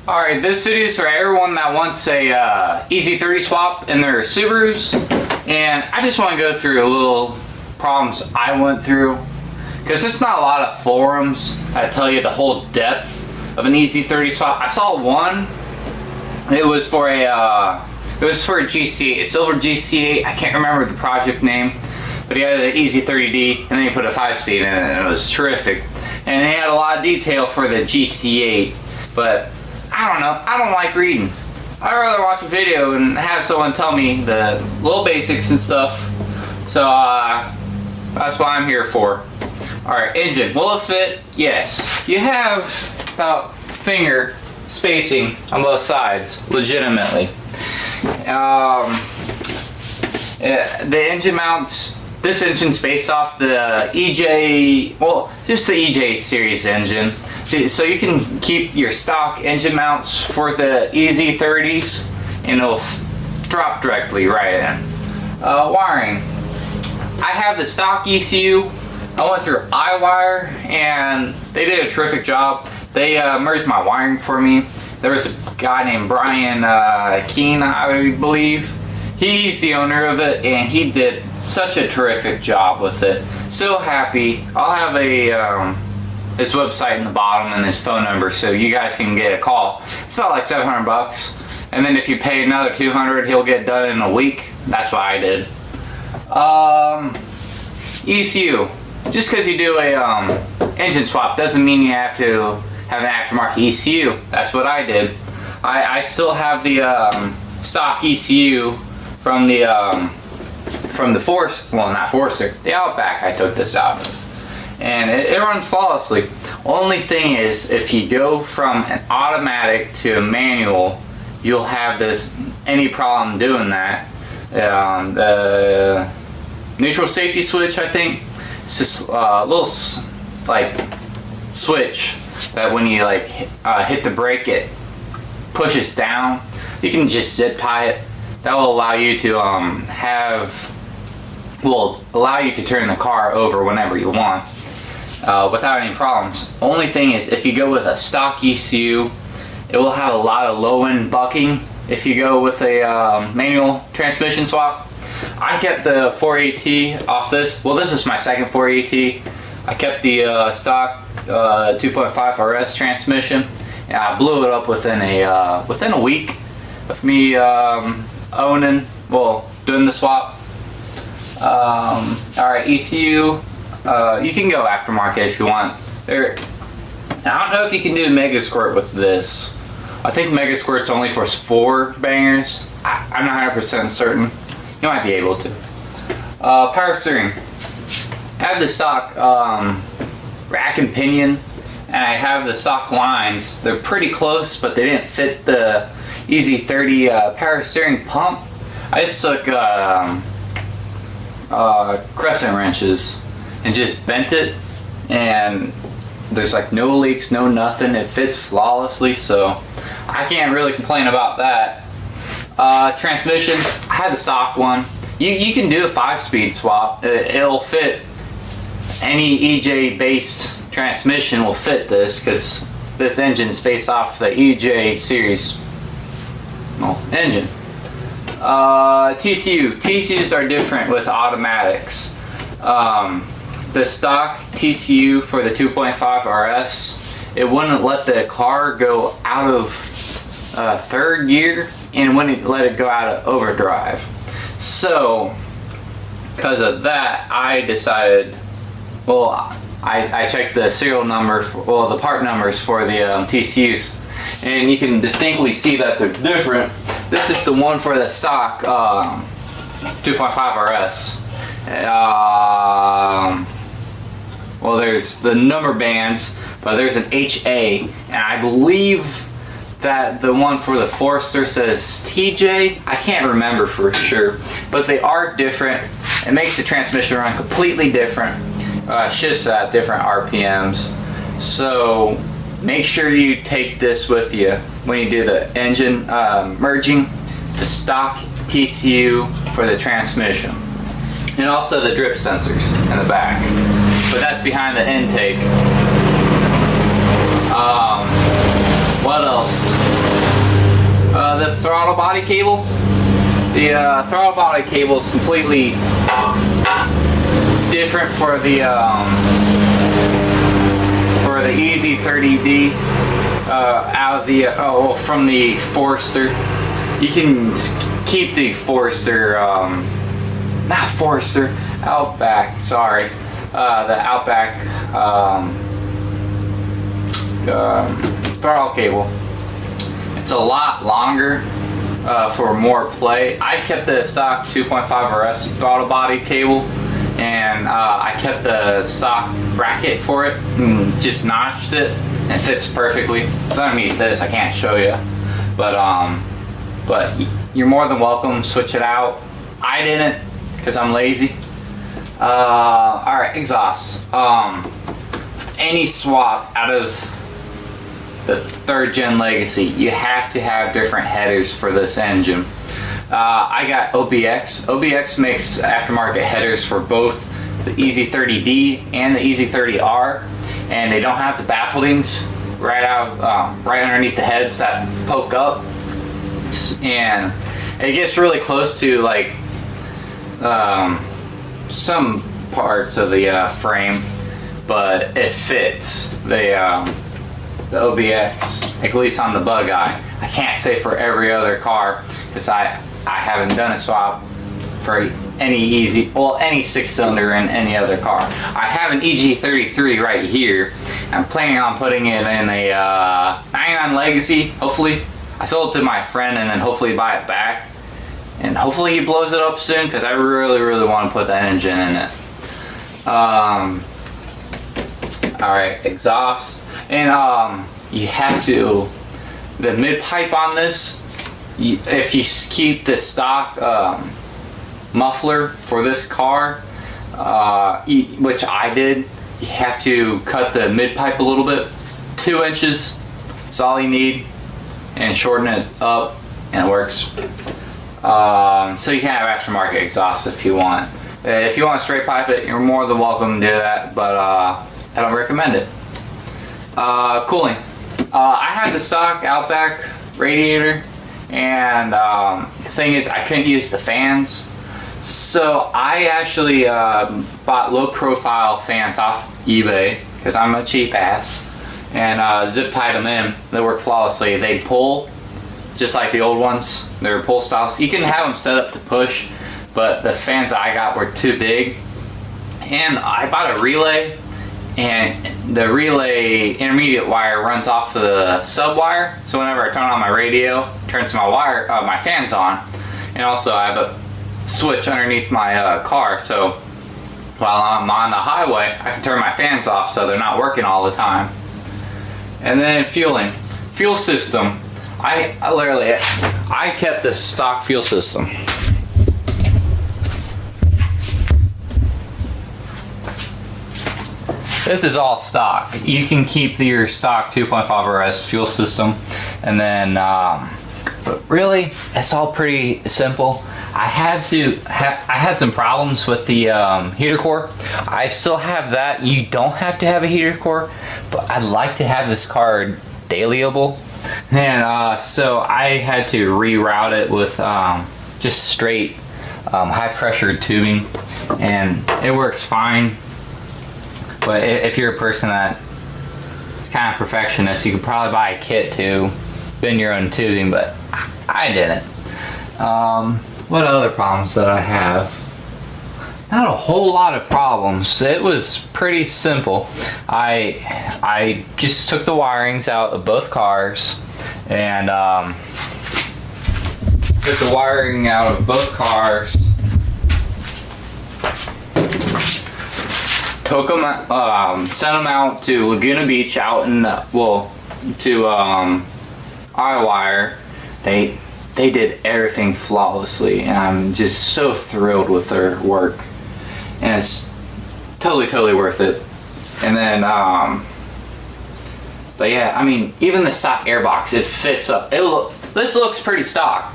Alright, this video is for everyone that wants a EZ30 swap in their Subarus, and I just want to go through a little problems I went through, because there's not a lot of forums that tell you the whole depth of an EZ30 swap. I saw one. It was for a GC8, a silver GC8. I can't remember the project name, but he had an EZ30D, and then he put a 5-speed in it, and it was terrific. And he had a lot of detail for the GC8, but I don't know. I don't like reading. I'd rather watch a video and have someone tell me the little basics and stuff. So that's what I'm here for. Alright, engine. Will it fit? Yes. You have about finger spacing on both sides, legitimately. The engine mounts. This engine's based off the EJ, well, just the EJ series engine. So you can keep your stock engine mounts for the EZ30s and it'll drop directly right in. Wiring. I have the stock ECU. I went through iWire and they did a terrific job. They merged my wiring for me. There was a guy named Brian Keene, I believe. He's the owner of it, and he did such a terrific job with it. So happy. I'll have his website in the bottom and his phone number, so you guys can get a call. It's about like $700, and then if you pay another $200, he'll get done in a week. That's what I did. ECU. Just because you do a engine swap doesn't mean you have to have an aftermarket ECU. That's what I did. I still have the stock ECU from the the Outback. I took this out of, and it runs flawlessly. Only thing is, if you go from an automatic to a manual, you'll have any problem doing that. The neutral safety switch, I think, it's just a little like switch that when you like hit the brake, it pushes down. You can just zip tie it. That will allow you to allow you to turn the car over whenever you want without any problems. Only thing is, if you go with a stock ECU, it will have a lot of low end bucking if you go with a manual transmission swap. I kept the 4AT off this. Well, this is my second 4AT. I kept the stock 2.5 RS transmission, and I blew it up within a week of me doing the swap. Alright, ECU, you can go aftermarket if you want. I don't know if you can do Mega Squirt with this. I think Mega Squirt's only for 4 bangers. I'm not 100% certain. You might be able to. Power steering. I have the stock rack and pinion, and I have the stock lines. They're pretty close, but they didn't fit the EZ30 power steering pump. I just took crescent wrenches and just bent it, and there's like no leaks, no nothing. It fits flawlessly, so I can't really complain about that. Transmission, I had the stock one. You can do a 5-speed swap. It'll fit any EJ based transmission will fit this, because this engine is based off the EJ series engine. TCUs are different with automatics. The stock TCU for the 2.5 RS, it wouldn't let the car go out of third gear, and wouldn't let it go out of overdrive. So because of that, I decided, I checked the serial number, the part numbers for the TCUs, and you can distinctly see that they're different. This is the one for the stock 2.5 RS. There's the number bands, but there's an HA, and I believe that the one for the Forester says TJ. I can't remember for sure, but they are different. It makes the transmission run completely different. Shifts at different RPMs. So make sure you take this with you when you do the engine merging, the stock TCU for the transmission, and also the drip sensors in the back. But that's behind the intake. What What else? The throttle body cable. The throttle body cable is completely different for the EZ30D out of the from the Forester. You can keep the Forester, not Forester, Outback. Sorry, the Outback throttle cable. It's a lot longer for more play. I kept the stock 2.5 RS throttle body cable, and I kept the stock bracket for it and just notched it, and it fits perfectly. It's underneath this, I can't show you, but you're more than welcome to switch it out. I didn't, because I'm lazy. Alright, exhaust. Any swap out of the 3rd gen Legacy, you have to have different headers for this engine. I got OBX. OBX makes aftermarket headers for both the EZ30D and the EZ30R, and they don't have the bafflings right underneath the heads that poke up, and it gets really close to like some parts of the frame, but it fits the OBX, at least on the Bug Eye. I can't say for every other car, because I haven't done a swap for any any 6-cylinder in any other car. I have an EG33 right here. I'm planning on putting it in a 99 Legacy, hopefully. I sold it to my friend and then hopefully buy it back. And hopefully he blows it up soon, because I really, really want to put that engine in it. Alright, exhaust. And you have to, the mid pipe on this, if you keep the stock muffler for this car, which I did, you have to cut the mid pipe a little bit. 2 inches, that's all you need, and shorten it up, and it works. So you can have aftermarket exhaust if you want. If you want to straight pipe it, you're more than welcome to do that, but I don't recommend it. Cooling. I had the stock Outback radiator, and the thing is, I couldn't use the fans, so I actually bought low profile fans off eBay, because I'm a cheap ass, and zip tied them in. They work flawlessly. They pull just like the old ones. They're pull styles. You can have them set up to push, but the fans that I got were too big. And I bought a relay, and the relay intermediate wire runs off the sub wire, so whenever I turn on my radio, it turns my fans on. And also I have a switch underneath my car, so while I'm on the highway, I can turn my fans off so they're not working all the time. And then fueling. Fuel system. I kept the stock fuel system. This is all stock. You can keep your stock 2.5 RS fuel system, and then, but really, it's all pretty simple. I had some problems with the heater core. I still have that. You don't have to have a heater core, but I'd like to have this car dailyable, and so I had to reroute it with just straight high pressure tubing, and it works fine. But if you're a person that is kind of perfectionist, you could probably buy a kit to bend your own tubing, but I didn't. What other problems that I have? Not a whole lot of problems. It was pretty simple. I just took the wirings out of both cars, and took the wiring out of both cars. Took them, sent them out to Laguna Beach, out in to iWire. They did everything flawlessly, and I'm just so thrilled with their work, and it's totally worth it. And then, but yeah, I mean, even the stock airbox, it fits up. This looks pretty stock,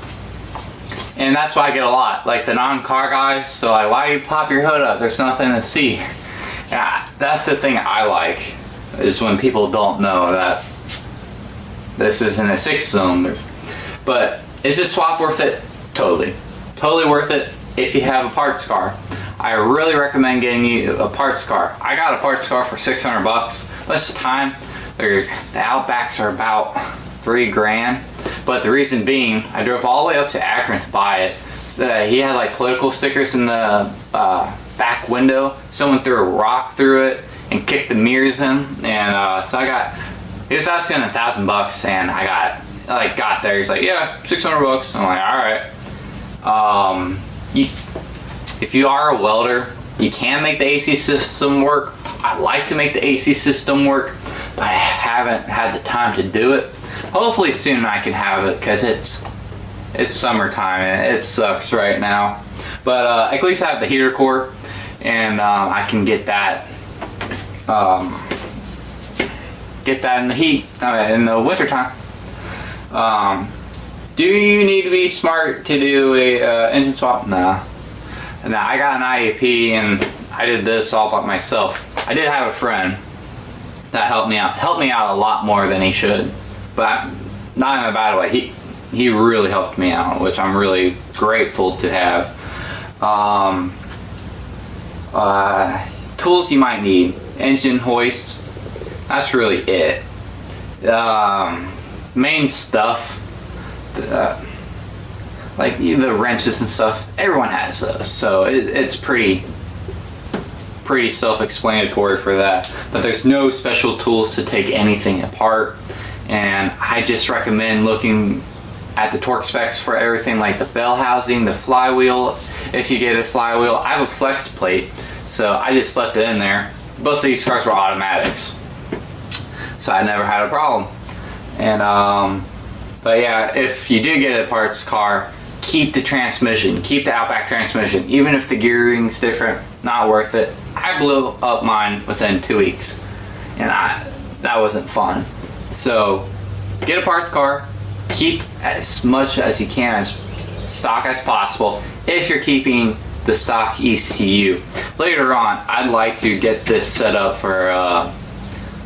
and that's why I get a lot. Like the non-car guys, so like, why do you pop your hood up? There's nothing to see. Yeah, that's the thing I like, is when people don't know that This isn't a 6-cylinder. But is this swap worth it? Totally. Totally worth it if you have a parts car. I really recommend getting you a parts car. I got a parts car for 600 bucks. Most of the time, the Outbacks are about $3,000. But the reason being, I drove all the way up to Akron to buy it. So, he had like political stickers in the back window. Someone threw a rock through it and kicked the mirrors in. And so he was asking $1,000 and I got there. He's like, yeah, 600 bucks. I'm like, all right. If you are a welder, you can make the AC system work. I like to make the AC system work, but I haven't had the time to do it. Hopefully soon I can have it, because it's summertime and it sucks right now. But at least I have the heater core, and I can get that in the heat in the wintertime. Do you need to be smart to do a engine swap? No. Now I got an IAP and I did this all by myself. I did have a friend that helped me out a lot more than he should, but not in a bad way. He really helped me out, which I'm really grateful to have. Tools you might need: engine hoist. That's really it. Main stuff, like the wrenches and stuff, everyone has those, so it's pretty self-explanatory for that. But there's no special tools to take anything apart, and I just recommend looking at the torque specs for everything, like the bell housing, the flywheel. If you get a flywheel, I have a flex plate, so I just left it in there. Both of these cars were automatics, so I never had a problem. And but yeah, if you do get a parts car, keep the transmission, keep the Outback transmission. Even if the gearing's different, not worth it. I blew up mine within 2 weeks, and that wasn't fun. So get a parts car, keep as much as you can as stock as possible if you're keeping the stock ECU. Later on, I'd like to get this set up for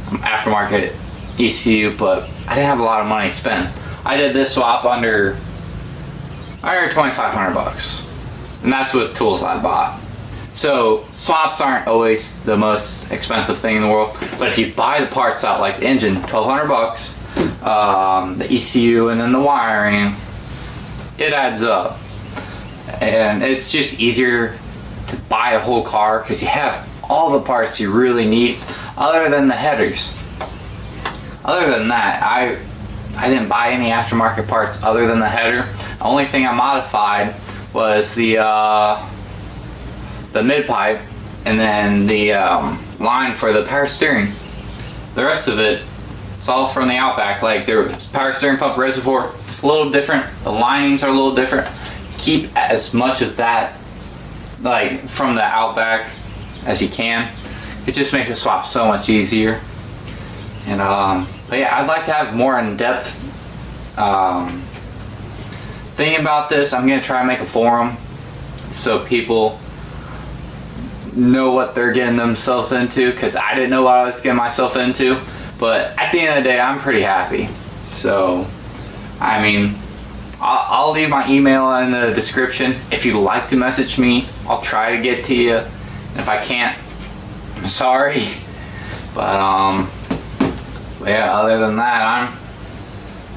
aftermarket ECU, but I didn't have a lot of money to spend. I did this swap under 2,500 bucks, and that's with tools I bought. So swaps aren't always the most expensive thing in the world, but if you buy the parts out, like the engine, 1,200 bucks, the ECU, and then the wiring, it adds up. And it's just easier to buy a whole car because you have all the parts you really need, other than the headers. Other than that, I didn't buy any aftermarket parts other than the header. The only thing I modified was the mid pipe, and then the line for the power steering. The rest of it, it's all from the Outback. Like their power steering pump reservoir, it's a little different. The linings are a little different. Keep as much of that, like from the Outback, as you can. It just makes the swap so much easier. And but yeah, I'd like to have more in-depth thing about this. I'm gonna try to make a forum so people know what they're getting themselves into, because I didn't know what I was getting myself into. But at the end of the day, I'm pretty happy. So I mean, I'll leave my email in the description. If you'd like to message me, I'll try to get to you. And if I can't, I'm sorry. But yeah, other than that, I'm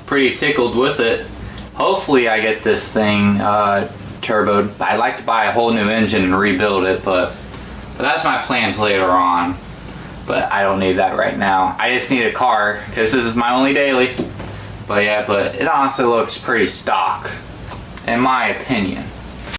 pretty tickled with it. Hopefully I get this thing turboed. I'd like to buy a whole new engine and rebuild it, but that's my plans later on. But I don't need that right now. I just need a car, because this is my only daily. But yeah, but it honestly looks pretty stock, in my opinion.